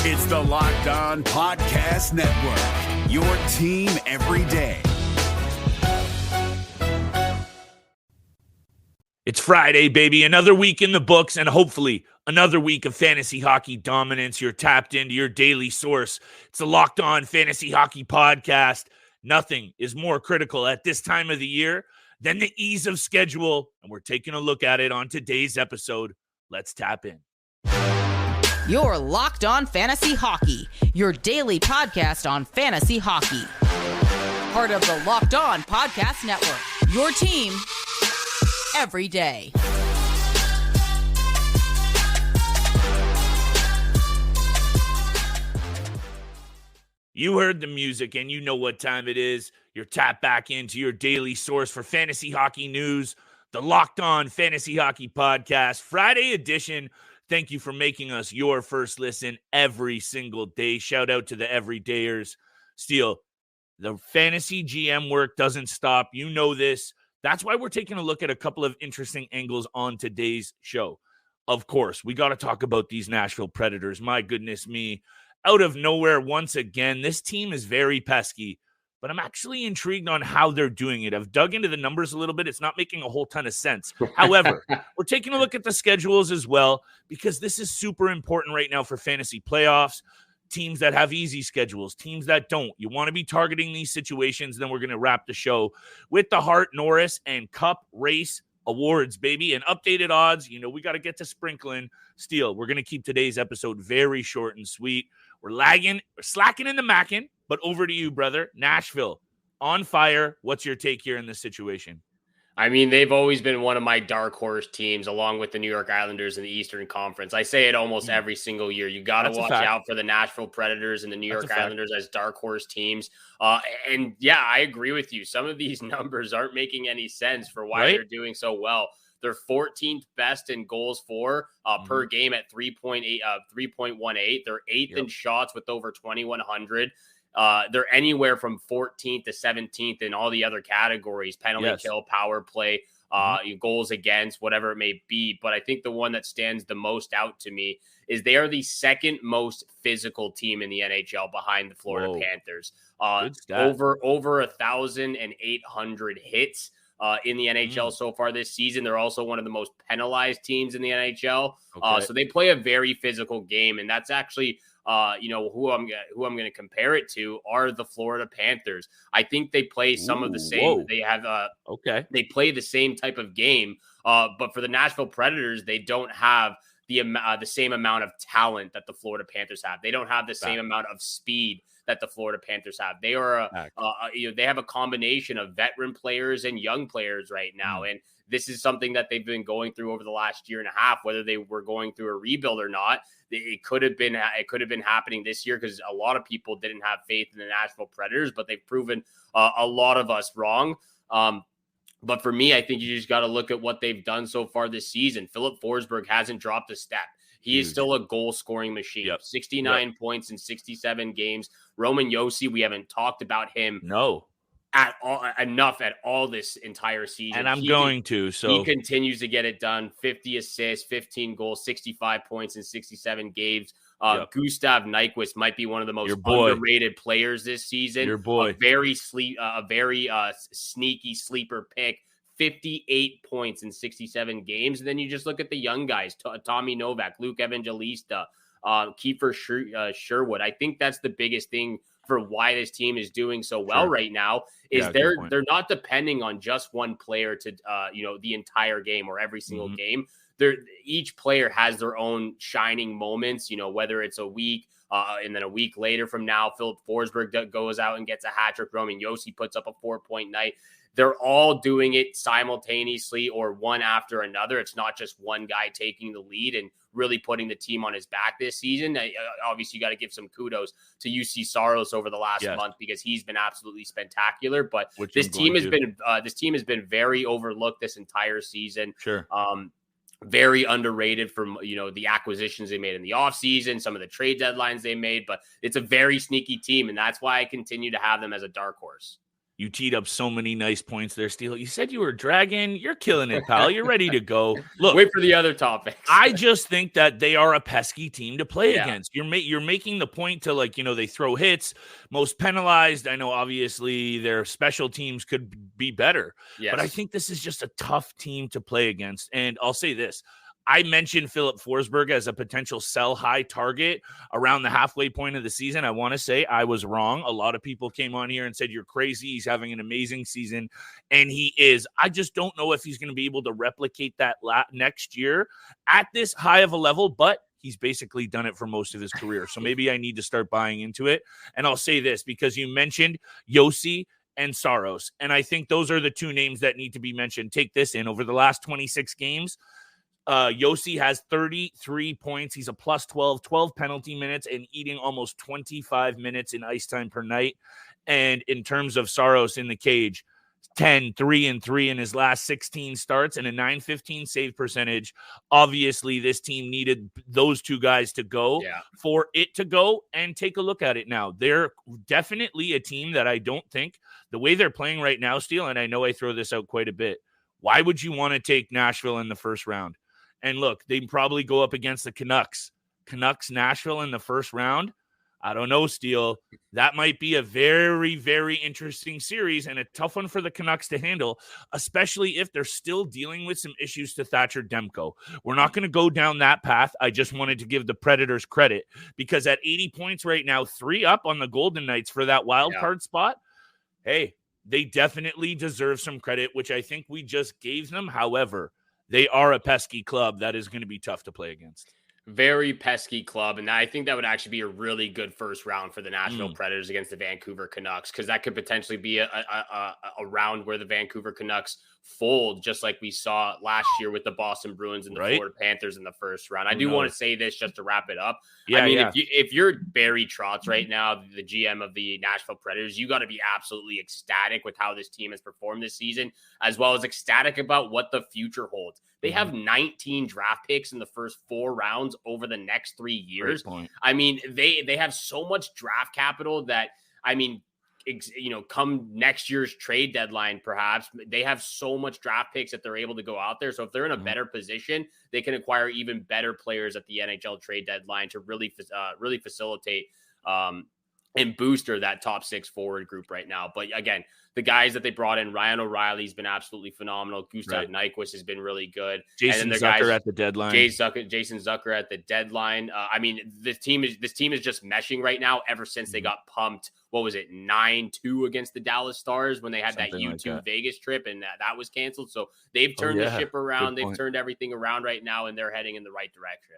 It's the Locked On Podcast Network, your team every day. It's Friday, baby. Another week in the books and hopefully another week of fantasy hockey dominance. You're tapped into your daily source. It's the Locked On Fantasy Hockey Podcast. Nothing is more critical at this time of the year than the ease of schedule, and we're taking a look at it on today's episode. Let's tap in. You're Locked On Fantasy Hockey, your daily podcast on fantasy hockey. Part of the Locked On Podcast Network, your team every day. You heard the music and you know what time it is. You're tapped back into your daily source for fantasy hockey news, the Locked On Fantasy Hockey Podcast, Friday edition. Thank you for making us your first listen every single day. Shout out to the everydayers. Steele, the fantasy GM work doesn't stop. You know this. That's why we're taking a look at a couple of interesting angles on today's show. Of course, we got to talk about these Nashville Predators. My goodness me. Out of nowhere once again, this team is very pesky, but I'm actually intrigued on how they're doing it. I've dug into the numbers a little bit. It's not making a whole ton of sense. However, we're taking a look at the schedules as well because this is super important right now for fantasy playoffs. Teams that have easy schedules, teams that don't. You want to be targeting these situations. Then we're going to wrap the show with the Hart, Norris, and Cup race awards, baby, and updated odds. You know, we got to get to sprinkling. Steele, we're going to keep today's episode very short and sweet. We're slacking in the mackin', but over to you, brother. Nashville, on fire. What's your take here in this situation? I mean, they've always been one of my dark horse teams, along with the New York Islanders in the Eastern Conference. I say it almost every single year. You got to watch out for the Nashville Predators and the New York Islanders as dark horse teams. And yeah, I agree with you. Some of these numbers aren't making any sense for why they're doing so well. They're 14th best in goals for per game at 3.18. They're 8th in shots with over 2,100. They're anywhere from 14th to 17th in all the other categories, penalty kill, power play, goals against, whatever it may be. But I think the one that stands the most out to me is they are the second most physical team in the NHL behind the Florida Panthers. Over 1,800 hits in the NHL so far this season. They're also one of the most penalized teams in the NHL. So they play a very physical game, and that's actually who I'm going to compare it to are the Florida Panthers. I think they play some of the same. They have they play the same type of game. But for the Nashville Predators, they don't have the same amount of talent that the Florida Panthers have. They don't have the same amount of speed that the Florida Panthers have. They are they have a combination of veteran players and young players right now. And this is something that they've been going through over the last year and a half, whether they were going through a rebuild or not. It could have been happening this year because a lot of people didn't have faith in the Nashville Predators, but they've proven a lot of us wrong. But for me, I think you just got to look at what they've done so far this season. Philip Forsberg hasn't dropped a step. He is still a goal-scoring machine. 69 points in 67 games. Roman Josi, we haven't talked about him enough at all this entire season. And I'm going to. So he continues to get it done. 50 assists, 15 goals, 65 points in 67 games. Gustav Nyquist might be one of the most underrated players this season. Your boy. A very sneaky sleeper pick. 58 points in 67 games. And then you just look at the young guys, Tommy Novak, Luke Evangelista, Kiefer Sherwood. I think that's the biggest thing for why this team is doing so well right now is they're not depending on just one player to, the entire game or every single game. Each player has their own shining moments, whether it's a week and then a week later from now, Philip Forsberg goes out and gets a hat trick. Roman Josi puts up a 4-point night. They're all doing it simultaneously or one after another. It's not just one guy taking the lead and really putting the team on his back this season. Obviously, you got to give some kudos to UC Saros over the last month because he's been absolutely spectacular. But this team has been very overlooked this entire season. Very underrated from, the acquisitions they made in the offseason, some of the trade deadlines they made, but it's a very sneaky team. And that's why I continue to have them as a dark horse. You teed up so many nice points there, Steele. You said you were dragging. You're killing it, pal. You're ready to go. Look, wait for the other topics. I just think that they are a pesky team to play against. You're making the point to, like, they throw hits, most penalized. I know obviously their special teams could be better, but I think this is just a tough team to play against. And I'll say this. I mentioned Philip Forsberg as a potential sell high target around the halfway point of the season. I want to say I was wrong. A lot of people came on here and said, you're crazy. He's having an amazing season. And he is. I just don't know if he's going to be able to replicate that next year at this high of a level, but he's basically done it for most of his career. So maybe I need to start buying into it. And I'll say this because you mentioned Josi and Saros. And I think those are the two names that need to be mentioned. Take this in. Over the last 26 games, Josi has 33 points. He's a plus 12 penalty minutes and eating almost 25 minutes in ice time per night. And in terms of Saros in the cage, 3-3 in his last 16 starts and a .915 save percentage. Obviously, this team needed those two guys to go for it to go, and take a look at it now. They're definitely a team that I don't think, the way they're playing right now, Steele, and I know I throw this out quite a bit, why would you want to take Nashville in the first round? And look, they probably go up against the Canucks. Nashville in the first round. I don't know, Steele. That might be a very, very interesting series and a tough one for the Canucks to handle, especially if they're still dealing with some issues to Thatcher Demko. We're not going to go down that path. I just wanted to give the Predators credit because at 80 points right now, 3 up on the Golden Knights for that wild card spot. Hey, they definitely deserve some credit, which I think we just gave them. However, they are a pesky club that is going to be tough to play against. Very pesky club, and I think that would actually be a really good first round for the Nashville Predators against the Vancouver Canucks, because that could potentially be a round where the Vancouver Canucks fold, just like we saw last year with the Boston Bruins and the Florida Panthers in the first round. I do want to say this just to wrap it up. If you're Barry Trotz right now, the GM of the Nashville Predators, you got to be absolutely ecstatic with how this team has performed this season, as well as ecstatic about what the future holds. They have 19 draft picks in the first 4 rounds over the next 3 years. I mean, they have so much draft capital that, I mean, come next year's trade deadline, perhaps they have so much draft picks that they're able to go out there. So if they're in a better position, they can acquire even better players at the NHL trade deadline to really facilitate and booster that top 6 forward group right now. But again, the guys that they brought in, Ryan O'Reilly's been absolutely phenomenal. Gustav Nyquist has been really good. Jason Zucker at the deadline. Jason Zucker at the deadline. I mean, this team is just meshing right now ever since they got pumped. What was it, 9-2 against the Dallas Stars when they had something that U2 Vegas trip and that was canceled. So they've turned the ship around. They've turned everything around right now, and they're heading in the right direction.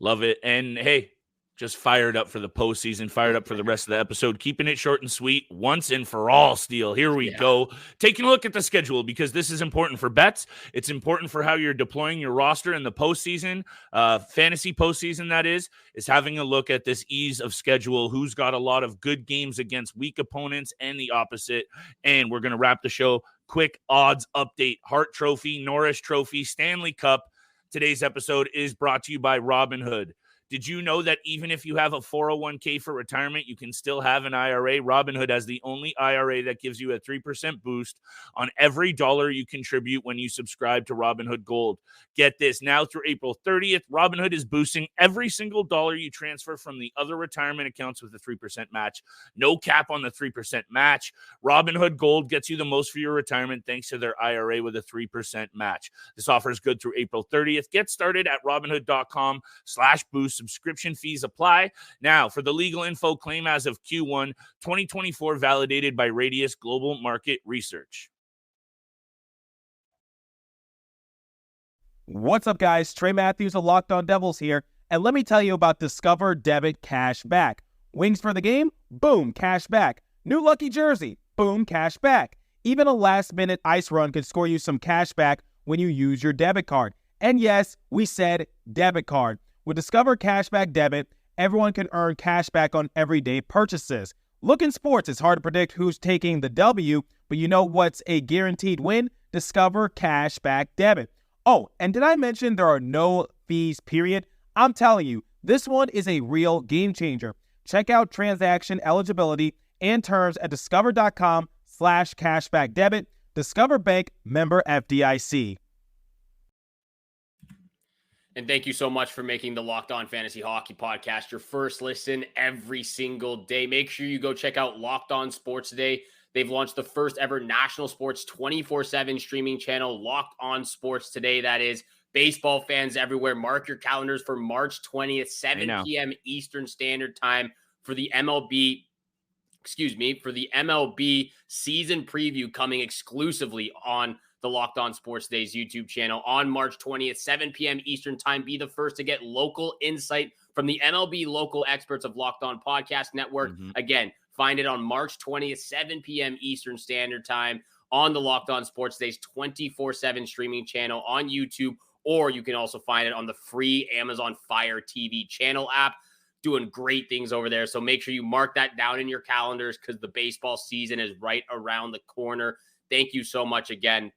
Love it. And hey, just fired up for the postseason, fired up for the rest of the episode, keeping it short and sweet once and for all, Steele. Here we go. Taking a look at the schedule because this is important for bets. It's important for how you're deploying your roster in the postseason, fantasy postseason, that is having a look at this ease of schedule, who's got a lot of good games against weak opponents and the opposite. And we're going to wrap the show. Quick odds update. Hart Trophy, Norris Trophy, Stanley Cup. Today's episode is brought to you by Robinhood. Did you know that even if you have a 401k for retirement, you can still have an IRA? Robinhood has the only IRA that gives you a 3% boost on every dollar you contribute when you subscribe to Robinhood Gold. Get this, now through April 30th, Robinhood is boosting every single dollar you transfer from the other retirement accounts with a 3% match. No cap on the 3% match. Robinhood Gold gets you the most for your retirement thanks to their IRA with a 3% match. This offer is good through April 30th. Get started at Robinhood.com/boost. Subscription fees apply. Now, for the legal info, claim as of Q1 2024, validated by Radius Global Market Research. What's up, guys? Trey Matthews of Locked On Devils here, and let me tell you about Discover Debit Cash Back. Wings for the game? Boom, cash back. New lucky jersey? Boom, cash back. Even a last-minute ice run can score you some cash back when you use your debit card. And yes, we said debit card. With Discover Cashback Debit, everyone can earn cash back on everyday purchases. Look, in sports, it's hard to predict who's taking the W, but you know what's a guaranteed win? Discover Cashback Debit. Oh, and did I mention there are no fees, period? I'm telling you, this one is a real game changer. Check out transaction eligibility and terms at discover.com/cashback. cashback debit. Discover Bank, member FDIC. And thank you so much for making the Locked On Fantasy Hockey Podcast your first listen every single day. Make sure you go check out Locked On Sports today. They've launched the first ever national sports 24/7 streaming channel, Locked On Sports Today. That is, baseball fans everywhere, mark your calendars for March 20th, 7 p.m. Eastern Standard Time for the MLB season preview coming exclusively on the Locked On Sports Today's YouTube channel on March 20th, 7 p.m. Eastern Time. Be the first to get local insight from the MLB local experts of Locked On Podcast Network. Again, find it on March 20th, 7 p.m. Eastern Standard Time on the Locked On Sports Today's 24/7 streaming channel on YouTube, or you can also find it on the free Amazon Fire TV channel app. Doing great things over there. So make sure you mark that down in your calendars because the baseball season is right around the corner. Thank you so much again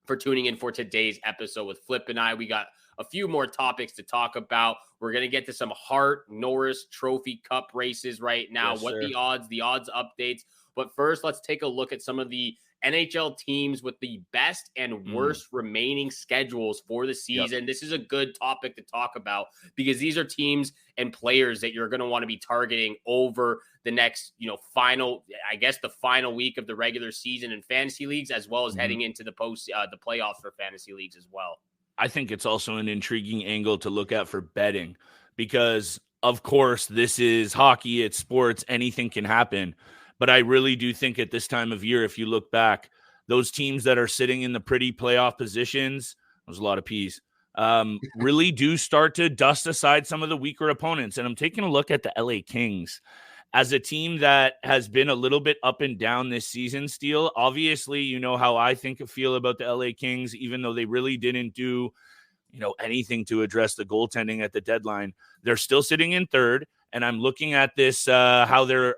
for tuning in for today's episode with Flip and I. We got a few more topics to talk about. We're going to get to some Hart Norris Trophy Cup races right now. Yes, what sir. the odds updates. But first, let's take a look at some of the NHL teams with the best and worst remaining schedules for the season. This is a good topic to talk about because these are teams and players that you're going to want to be targeting over the next, the final week of the regular season in fantasy leagues, as well as heading into the playoffs for fantasy leagues as well. I think it's also an intriguing angle to look at for betting because, of course, this is hockey, it's sports, anything can happen. But I really do think at this time of year, if you look back, those teams that are sitting in the pretty playoff positions, there's a lot of P's, really do start to dust aside some of the weaker opponents. And I'm taking a look at the LA Kings as a team that has been a little bit up and down this season, Steele. Obviously, you know how I feel about the LA Kings, even though they really didn't do anything to address the goaltending at the deadline. They're still sitting in third. And I'm looking at this, how their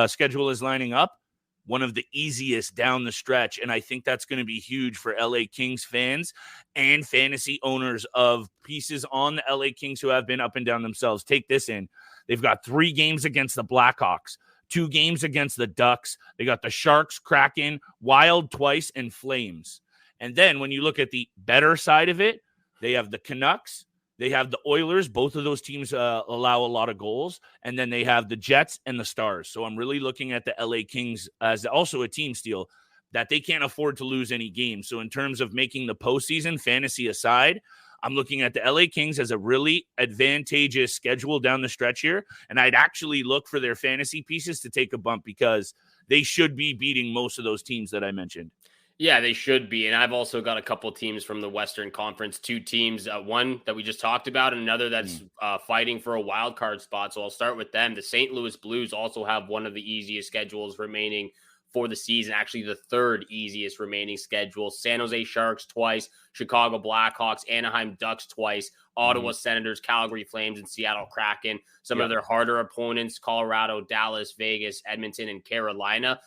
schedule is lining up, one of the easiest down the stretch. And I think that's going to be huge for LA Kings fans and fantasy owners of pieces on the LA Kings who have been up and down themselves. Take this in. They've got 3 games against the Blackhawks, 2 games against the Ducks. They got the Sharks, Kraken, Wild twice, and Flames. And then when you look at the better side of it, they have the Canucks. They have the Oilers. Both of those teams allow a lot of goals. And then they have the Jets and the Stars. So I'm really looking at the LA Kings as also a team, Steele, that they can't afford to lose any games. So in terms of making the postseason, fantasy aside, I'm looking at the LA Kings as a really advantageous schedule down the stretch here. And I'd actually look for their fantasy pieces to take a bump because they should be beating most of those teams that I mentioned. Yeah, they should be. And I've also got a couple teams from the Western Conference, 2 teams, one that we just talked about and another that's fighting for a wild card spot. So I'll start with them. The St. Louis Blues also have one of the easiest schedules remaining for the season, actually the 3rd easiest remaining schedule. San Jose Sharks twice, Chicago Blackhawks, Anaheim Ducks twice, Ottawa Senators, Calgary Flames, and Seattle Kraken. Some of their harder opponents, Colorado, Dallas, Vegas, Edmonton, and Carolina.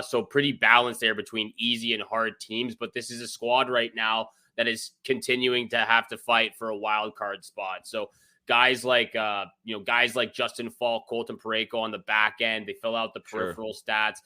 So pretty balanced there between easy and hard teams, but this is a squad right now that is continuing to have to fight for a wild card spot. So guys like Justin Falk, Colton Parayko on the back end, they fill out the peripheral stats.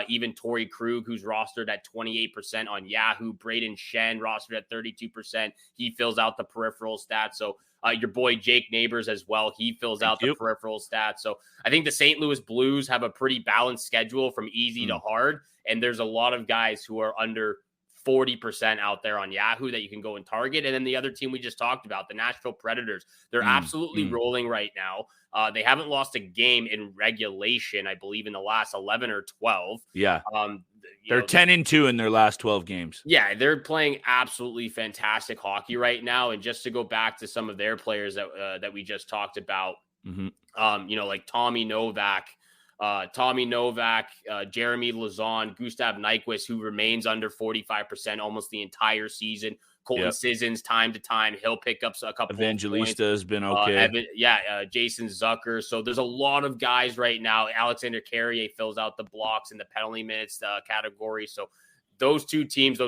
Even Torrey Krug, who's rostered at 28% on Yahoo, Braden Shen rostered at 32%. He fills out the peripheral stats. So your boy Jake Neighbors as well. He fills out the peripheral stats. So I think the St. Louis Blues have a pretty balanced schedule from easy to hard. And there's a lot of guys who are under 40% out there on Yahoo that you can go and target. And then the other team we just talked about, the Nashville Predators, they're absolutely rolling right now. They haven't lost a game in regulation, I believe, in the last 11 or 12. Yeah. They're 10-2 in their last 12 games. Yeah, they're playing absolutely fantastic hockey right now. And just to go back to some of their players that we just talked about, like Tommy Novak, Jeremy Lauzon, Gustav Nyquist, who remains under 45% almost the entire season. Colton Sissons, time to time, he'll pick up a couple. Evangelista has been okay. Jason Zucker. So there's a lot of guys right now. Alexander Carrier fills out the blocks in the penalty minutes category. So those 3 teams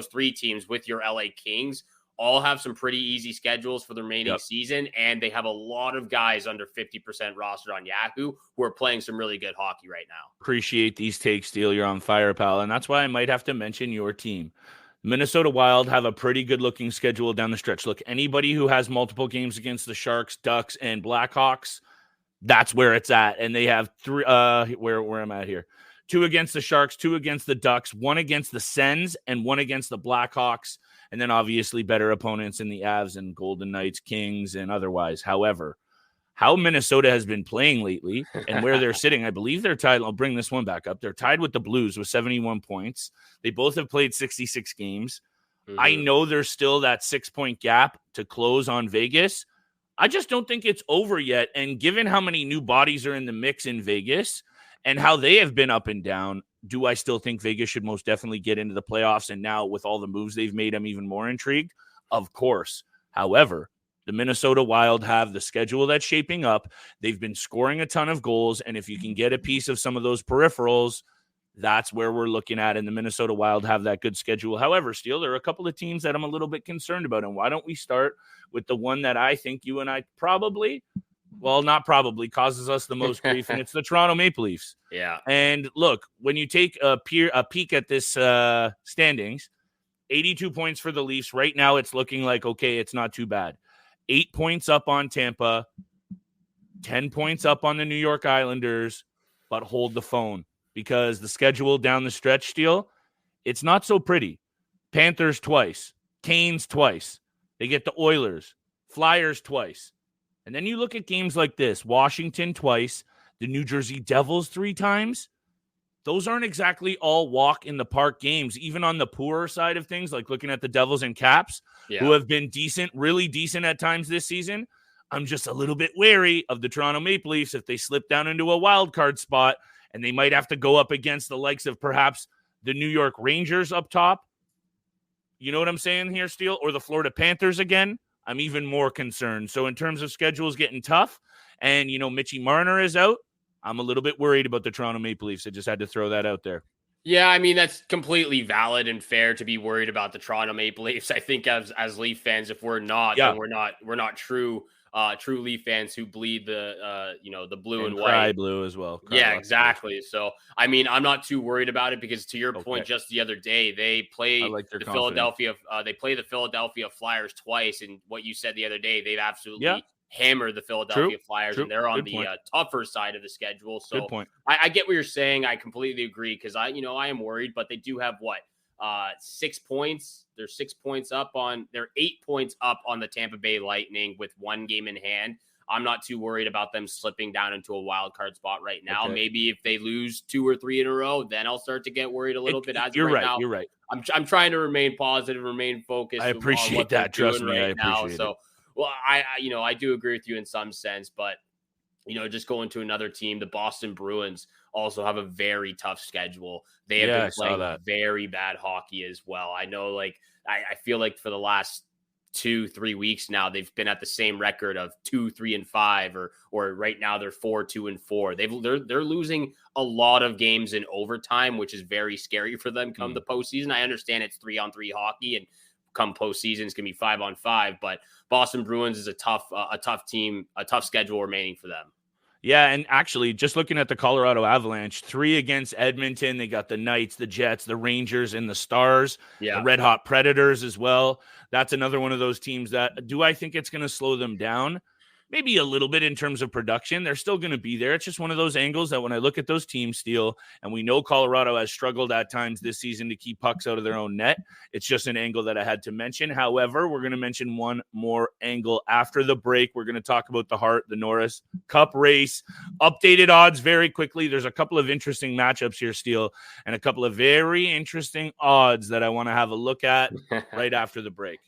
with your LA Kings all have some pretty easy schedules for the remaining season, and they have a lot of guys under 50% roster on Yahoo who are playing some really good hockey right now. Appreciate these takes, Steele. You're on fire, pal. And that's why I might have to mention your team. Minnesota Wild have a pretty good-looking schedule down the stretch. Look, anybody who has multiple games against the Sharks, Ducks, and Blackhawks, that's where it's at. And they have three, where I'm at here. 2 against the Sharks, 2 against the Ducks, 1 against the Sens, and 1 against the Blackhawks. And then obviously better opponents in the Avs and Golden Knights, Kings, and otherwise. However, how Minnesota has been playing lately and where they're sitting, I believe they're tied. I'll bring this one back up. They're tied with the Blues with 71 points. They both have played 66 games. Mm-hmm. I know there's still that 6-point gap to close on Vegas. I just don't think it's over yet. And given how many new bodies are in the mix in Vegas and how they have been up and down, do I still think Vegas should most definitely get into the playoffs? And now with all the moves they've made, I'm even more intrigued. Of course. However, the Minnesota Wild have the schedule that's shaping up. They've been scoring a ton of goals. And if you can get a piece of some of those peripherals, that's where we're looking at. And the Minnesota Wild have that good schedule. However, Steele, there are a couple of teams that I'm a little bit concerned about. And why don't we start with the one that I think you and I not probably causes us the most grief, and it's the Toronto Maple Leafs. Yeah. And look, when you take a peek at this standings, 82 points for the Leafs. Right now it's looking like, okay, it's not too bad. 8 points up on Tampa, 10 points up on the New York Islanders, but hold the phone because the schedule down the stretch, Steele, it's not so pretty. Panthers twice, Canes twice. They get the Oilers, Flyers twice. And then you look at games like this, Washington twice, the New Jersey Devils 3 times. Those aren't exactly all walk in the park games, even on the poorer side of things, like looking at the Devils and Caps, who have been decent, really decent at times this season. I'm just a little bit wary of the Toronto Maple Leafs if they slip down into a wild card spot, and they might have to go up against the likes of perhaps the New York Rangers up top. You know what I'm saying here, Steele? Or the Florida Panthers again. I'm even more concerned. So in terms of schedules getting tough, and, Mitchie Marner is out, I'm a little bit worried about the Toronto Maple Leafs. I just had to throw that out there. Yeah, I mean, that's completely valid and fair to be worried about the Toronto Maple Leafs. I think as Leaf fans, if we're not, then we're not true Leaf fans who bleed the blue and white. Cry blue as well. Yeah, exactly. So, I mean, I'm not too worried about it because to your point, just the other day, they play the Philadelphia Flyers twice. And what you said the other day, they've absolutely hammered the Philadelphia Flyers, and they're on the tougher side of the schedule. So good point. I get what you're saying. I completely agree because I am worried, but they do have 6 points. They're 6 points up they're 8 points up on the Tampa Bay Lightning with 1 game in hand. I'm not too worried about them slipping down into a wild card spot right now. Okay. Maybe if they lose 2 or 3 in a row, then I'll start to get worried a little bit. You're right. I'm trying to remain positive, remain focused. I appreciate that. Trust me, I appreciate it. So, well, I do agree with you in some sense, but just going to another team, the Boston Bruins also have a very tough schedule. They have been playing very bad hockey as well. I know, I feel like for the last 2-3 weeks now, they've been at the same record of 2-3-5, or right now they're 4-2-4. They're losing a lot of games in overtime, which is very scary for them come the postseason. I understand it's 3-on-3 hockey, and come postseason it's gonna be 5-on-5, but Boston Bruins is a tough team, a tough schedule remaining for them. Yeah, and actually, just looking at the Colorado Avalanche, 3 against Edmonton. They got the Knights, the Jets, the Rangers, and the Stars. The Red Hot Predators as well. That's another one of those teams that, do I think it's going to slow them down? Maybe a little bit in terms of production. They're still going to be there. It's just one of those angles that when I look at those teams, Steele, and we know Colorado has struggled at times this season to keep pucks out of their own net. It's just an angle that I had to mention. However, we're going to mention one more angle after the break. We're going to talk about the Hart, the Norris Cup race, updated odds very quickly. There's a couple of interesting matchups here, Steele, and a couple of very interesting odds that I want to have a look at right after the break.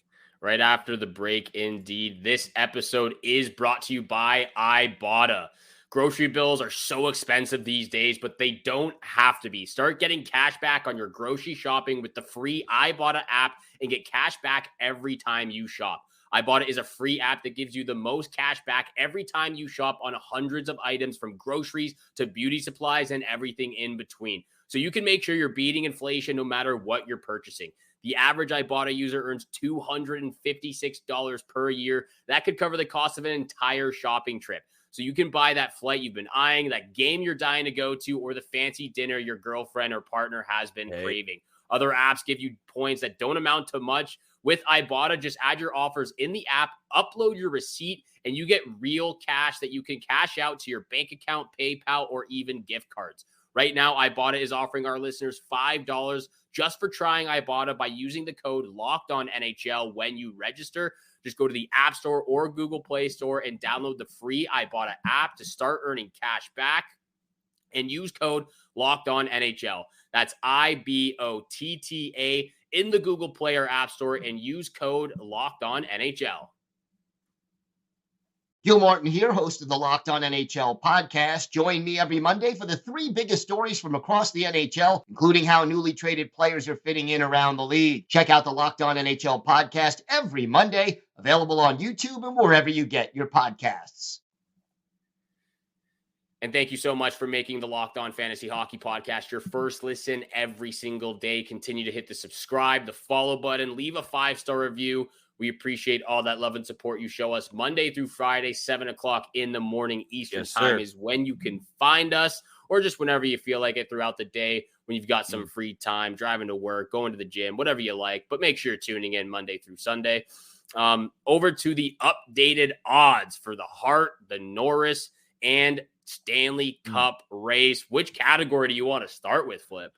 Right after the break, indeed. This episode is brought to you by Ibotta. Grocery bills are so expensive these days, but they don't have to be. Start getting cash back on your grocery shopping with the free Ibotta app and get cash back every time you shop. Ibotta is a free app that gives you the most cash back every time you shop on hundreds of items, from groceries to beauty supplies and everything in between. So you can make sure you're beating inflation no matter what you're purchasing. The average Ibotta user earns $256 per year. That could cover the cost of an entire shopping trip. So you can buy that flight you've been eyeing, that game you're dying to go to, or the fancy dinner your girlfriend or partner has been craving. Other apps give you points that don't amount to much. With Ibotta, just add your offers in the app, upload your receipt, and you get real cash that you can cash out to your bank account, PayPal, or even gift cards. Right now, Ibotta is offering our listeners $5 just for trying Ibotta by using the code LOCKEDONNHL when you register. Just go to the App Store or Google Play Store and download the free Ibotta app to start earning cash back and use code LOCKEDONNHL. That's IBOTTA in the Google Play or App Store and use code LOCKEDONNHL. Gil Martin here, host of the Locked On NHL podcast. Join me every Monday for the 3 biggest stories from across the NHL, including how newly traded players are fitting in around the league. Check out the Locked On NHL podcast every Monday, available on YouTube and wherever you get your podcasts. And thank you so much for making the Locked On Fantasy Hockey Podcast your first listen every single day. Continue to hit the subscribe, the follow button, leave a 5-star review. We appreciate all that love and support you show us. Monday through Friday, 7 o'clock in the morning Eastern time is when you can find us, or just whenever you feel like it throughout the day, when you've got some free time, driving to work, going to the gym, whatever you like. But make sure you're tuning in Monday through Sunday. Over to the updated odds for the Hart, the Norris, and Stanley Cup race. Which category do you want to start with, Flip?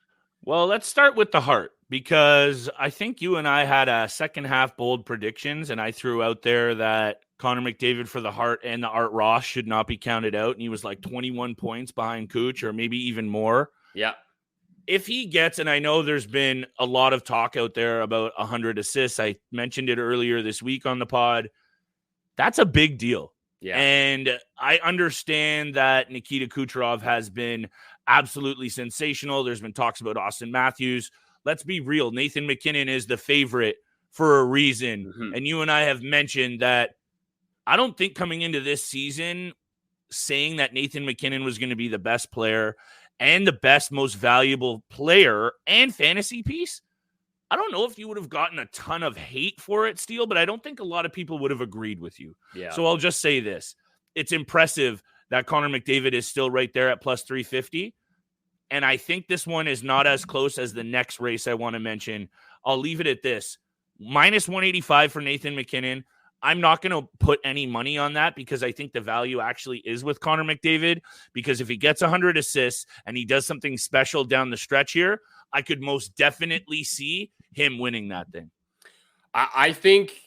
Well, let's start with the Hart, because I think you and I had a second half bold predictions, and I threw out there that Connor McDavid for the Hart and the Art Ross should not be counted out, and he was like 21 points behind Cooch, or maybe even more. Yeah. If he gets, and I know there's been a lot of talk out there about 100 assists. I mentioned it earlier this week on the pod. That's a big deal. Yeah. And I understand that Nikita Kucherov has been absolutely sensational. There's been talks about Austin Matthews. Let's be real. Nathan McKinnon is the favorite for a reason. Mm-hmm. And you and I have mentioned that I don't think coming into this season saying that Nathan McKinnon was going to be the best player and the best, most valuable player and fantasy piece, I don't know if you would have gotten a ton of hate for it, Steele, but I don't think a lot of people would have agreed with you. Yeah. So I'll just say this. It's impressive that Connor McDavid is still right there at plus 350. And I think this one is not as close as the next race I want to mention. I'll leave it at this. Minus 185 for Nathan McKinnon. I'm not going to put any money on that because I think the value actually is with Connor McDavid, because if he gets 100 assists and he does something special down the stretch here, I could most definitely see him winning that thing. I think,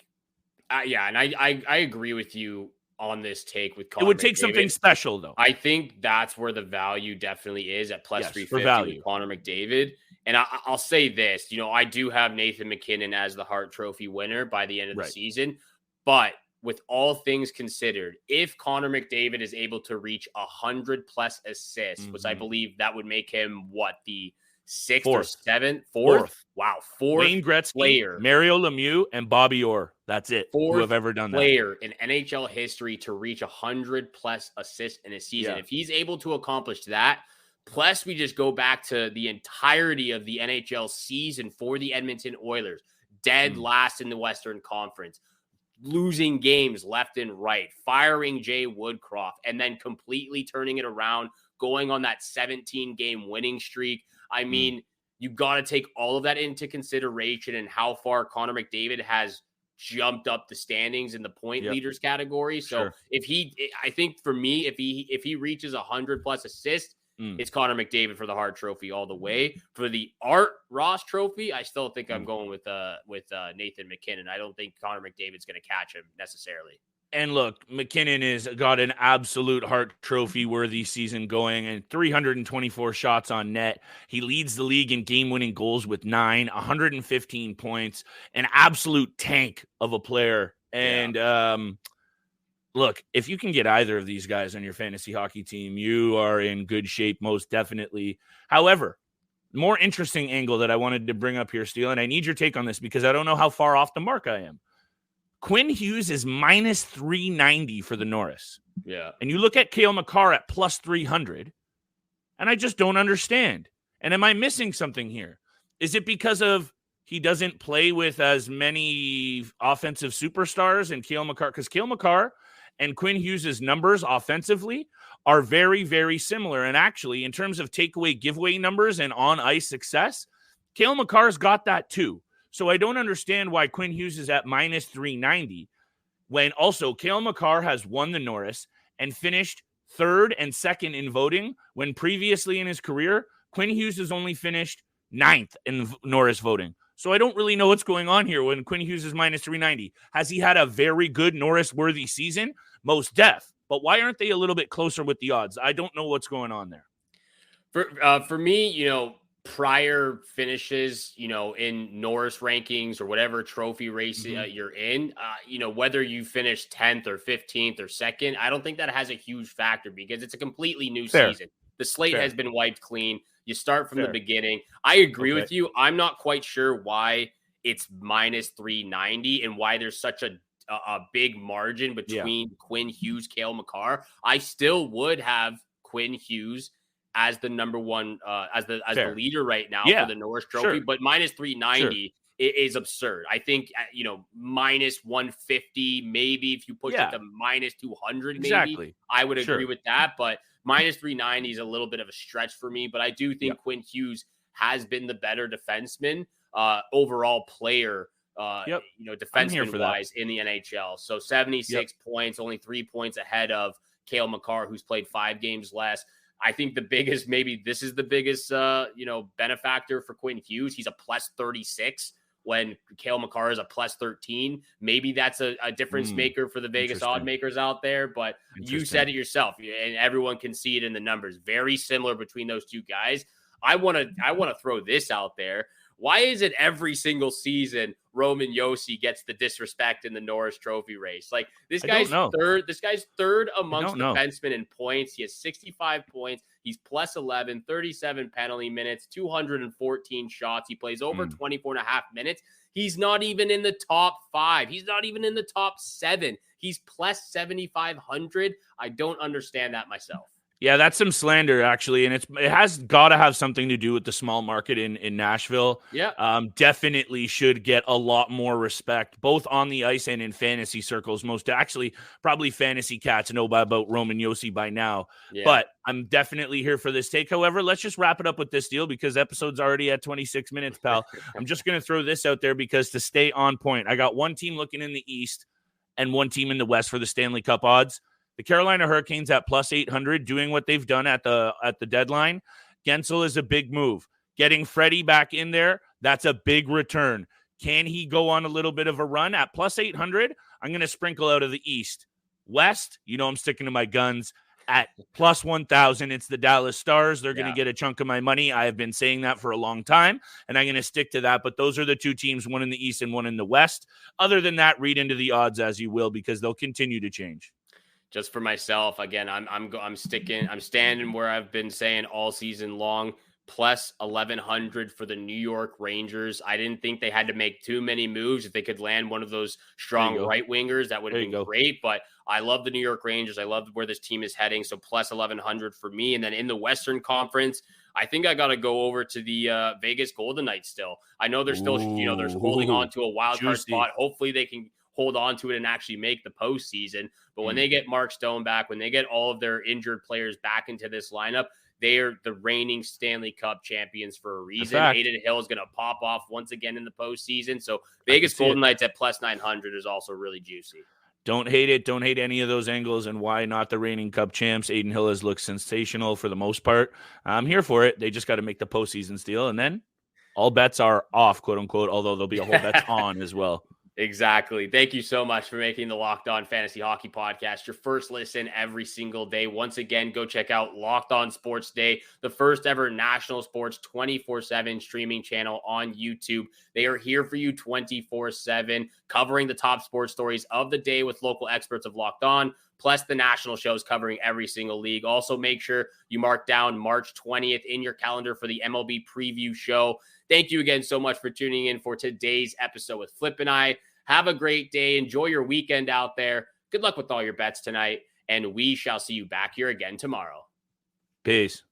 and I agree with you on this take with Connor It would take McDavid. something special, though. I think that's where the value definitely is at plus 350 with Connor McDavid. And I'll say this, I do have Nathan McKinnon as the Hart Trophy winner by the end of the season. But with all things considered, if Connor McDavid is able to reach 100+ assists, which I believe that would make him the 6th or 7th? Fourth. Wow. Fourth Wayne Gretzky, player, Mario Lemieux, and Bobby Orr. That's it. Fourth who have ever done that. Player in NHL history to reach 100+ assists in a season. Yeah. If he's able to accomplish that, plus we just go back to the entirety of the NHL season for the Edmonton Oilers, dead last in the Western Conference, losing games left and right, firing Jay Woodcroft, and then completely turning it around, going on that 17-game winning streak. I mean, you got to take all of that into consideration and how far Connor McDavid has jumped up the standings in the point leaders category. So I think for me, if he reaches 100+ assists, it's Connor McDavid for the Hart Trophy all the way. For the Art Ross Trophy, I still think I'm going with Nathan McKinnon. I don't think Connor McDavid's going to catch him necessarily. And look, McKinnon has got an absolute Hart Trophy worthy season going, and 324 shots on net. He leads the league in game-winning goals with 9, 115 points, an absolute tank of a player. And look, if you can get either of these guys on your fantasy hockey team, you are in good shape, most definitely. However, more interesting angle that I wanted to bring up here, Steele, and I need your take on this because I don't know how far off the mark I am. Quinn Hughes is minus 390 for the Norris. Yeah. And you look at Cale Makar at plus 300, and I just don't understand. And am I missing something here? Is it because of he doesn't play with as many offensive superstars and Cale Makar, because Cale Makar and Quinn Hughes' numbers offensively are very, very similar. And actually, in terms of takeaway giveaway numbers and on-ice success, Cale Makar's got that too. So I don't understand why Quinn Hughes is at minus 390 when also Cale Makar has won the Norris and finished third and second in voting when previously in his career, Quinn Hughes has only finished ninth in Norris voting. So I don't really know what's going on here when Quinn Hughes is minus 390. Has he had a very good Norris-worthy season? Most def. But why aren't they a little bit closer with the odds? I don't know what's going on there. For me, prior finishes, in Norris rankings or whatever trophy race you're in, whether you finish 10th or 15th or second, I don't think that has a huge factor because it's a completely new season. The slate has been wiped clean. You start from the beginning. I agree with you. I'm not quite sure why it's minus 390 and why there's such a big margin between Quinn Hughes, Cale Makar. I still would have Quinn Hughes as the number one, as the leader right now for the Norris Trophy, but minus 390 is absurd. I think, minus 150, maybe if you push it to minus 200, maybe I would agree with that. But minus 390 is a little bit of a stretch for me. But I do think Quinn Hughes has been the better defenseman, overall player, defenseman wise in the NHL. So 76 points, only 3 points ahead of Cale Makar, who's played 5 games less. I think the biggest, maybe this is the biggest, benefactor for Quinn Hughes. He's a plus 36 when Cale Makar is a plus 13. Maybe that's a difference maker for the Vegas odd makers out there, but you said it yourself and everyone can see it in the numbers. Very similar between those two guys. I want to throw this out there. Why is it every single season Roman Josi gets the disrespect in the Norris Trophy race? Like this guy's third. This guy's third amongst defensemen in points. He has 65 points. He's plus 11, 37 penalty minutes, 214 shots. He plays over 24 and a half minutes. He's not even in the top 5. He's not even in the top 7. He's plus 7,500. I don't understand that myself. Yeah, that's some slander, actually, and it has got to have something to do with the small market in Nashville. Yeah, definitely should get a lot more respect, both on the ice and in fantasy circles. Probably fantasy cats know about Roman Josi by now, but I'm definitely here for this take. However, let's just wrap it up with this deal because episode's already at 26 minutes, pal. I'm just going to throw this out there because to stay on point, I got one team looking in the East and one team in the West for the Stanley Cup odds. The Carolina Hurricanes at plus 800, doing what they've done at the deadline. Gensel is a big move. Getting Freddie back in there, that's a big return. Can he go on a little bit of a run at plus 800? I'm going to sprinkle out of the East. West, I'm sticking to my guns. At plus 1,000, it's the Dallas Stars. They're going to get a chunk of my money. I have been saying that for a long time, and I'm going to stick to that. But those are the two teams, one in the East and one in the West. Other than that, read into the odds as you will because they'll continue to change. Just for myself, again, I'm standing where I've been saying all season long, plus 1,100 for the New York Rangers. I didn't think they had to make too many moves. If they could land one of those strong right wingers, that would have been great. But I love the New York Rangers. I love where this team is heading. So plus 1,100 for me. And then in the Western Conference, I think I got to go over to the Vegas Golden Knights still. I know they're still, they're holding on to a wild card spot. Hopefully they can hold on to it and actually make the postseason. But when they get Mark Stone back, when they get all of their injured players back into this lineup, they are the reigning Stanley Cup champions for a reason. Adin Hill is going to pop off once again in the postseason. So Vegas Golden Knights at plus 900 is also really juicy. Don't hate it. Don't hate any of those angles. And why not the reigning Cup champs? Adin Hill has looked sensational for the most part. I'm here for it. They just got to make the postseason steal. And then all bets are off, quote unquote, although there'll be a whole bets on as well. Exactly. Thank you so much for making the Locked On Fantasy Hockey Podcast your first listen every single day. Once again, go check out Locked On Sports Day, the first ever national sports 24/7 streaming channel on YouTube. They are here for you 24/7, covering the top sports stories of the day with local experts of Locked On, plus the national shows covering every single league. Also, make sure you mark down March 20th in your calendar for the MLB preview show. Thank you again so much for tuning in for today's episode with Flip and I. Have a great day. Enjoy your weekend out there. Good luck with all your bets tonight, and we shall see you back here again tomorrow. Peace.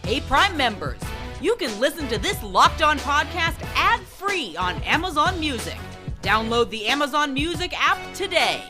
Hey, Prime members, you can listen to this Locked On podcast ad-free on Amazon Music. Download the Amazon Music app today.